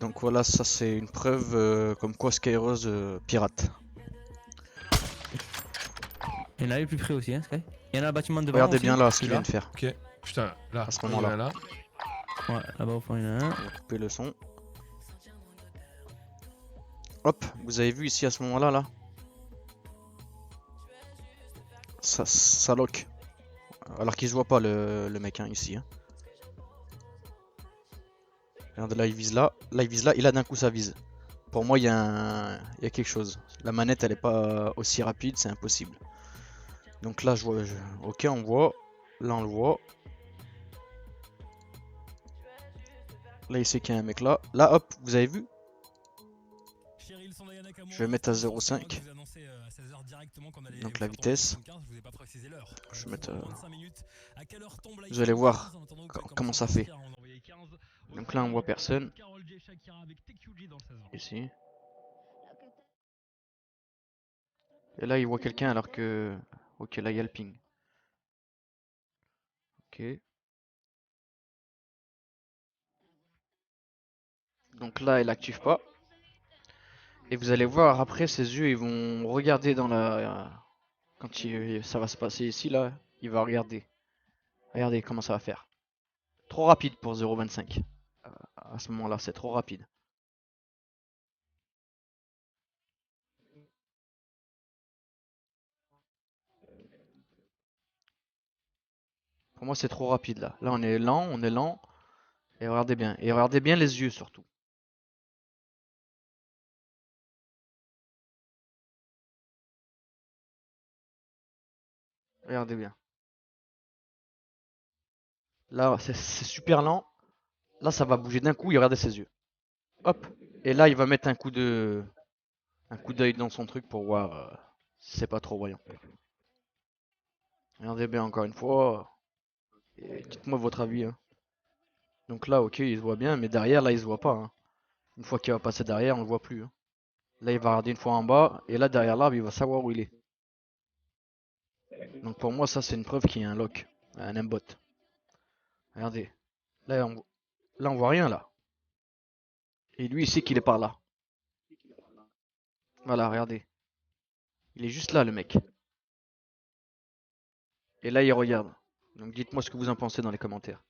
Donc voilà, ça c'est une preuve comme quoi Skyros pirate. Il y en a eu plus près aussi, hein, Sky. Il y en a un bâtiment devant Regardez aussi. bien là ce qu'il vient Celui-là. de faire Ok. Putain, là, à ce il y en a moment-là. un là. Ouais, là-bas au fond, il y en a un. On va couper le son. Hop, vous avez vu ici à ce moment-là là? Ça lock. Alors qu'il se voit pas le mec hein, ici. Hein. Regardez là, il vise là. Là, il vise là. Et là, d'un coup, ça vise. Pour moi, il y a quelque chose. La manette, elle est pas aussi rapide, c'est impossible. Donc là, je vois. Ok, on voit. Là, on le voit. Là, il sait qu'il y a un mec là. Là, hop, vous avez vu? Je vais mettre à 0,5. Donc la vitesse. Je vais mettre. Vous allez voir comment ça fait. Donc là, on voit personne. Ici. Et là, il voit quelqu'un alors que. Ok, là, il y a le ping. Ok. Donc là, il active pas. Et vous allez voir après, ses yeux, ils vont regarder dans la. Quand ça va se passer ici, là, il va regarder. Regardez comment ça va faire. Trop rapide pour 0,25. À ce moment-là, c'est trop rapide. Pour moi, c'est trop rapide là. Là, on est lent, on est lent. Et regardez bien. Et regardez bien les yeux surtout. Regardez bien. Là, c'est super lent. Là, ça va bouger d'un coup et regardez ses yeux. Hop. Et là, il va mettre un coup d'œil dans son truc pour voir si c'est pas trop voyant. Regardez bien encore une fois. Et dites-moi votre avis. Hein. Donc là, ok, il se voit bien, mais derrière, là, il se voit pas. Hein. Une fois qu'il va passer derrière, on le voit plus. Hein. Là, il va regarder une fois en bas, et là, derrière l'arbre, il va savoir où il est. Donc pour moi, ça, c'est une preuve qu'il y a un lock, un mbot. Regardez. Là, on voit rien, là. Et lui, il sait qu'il est par là. Voilà, regardez. Il est juste là, le mec. Et là, il regarde. Donc dites-moi ce que vous en pensez dans les commentaires.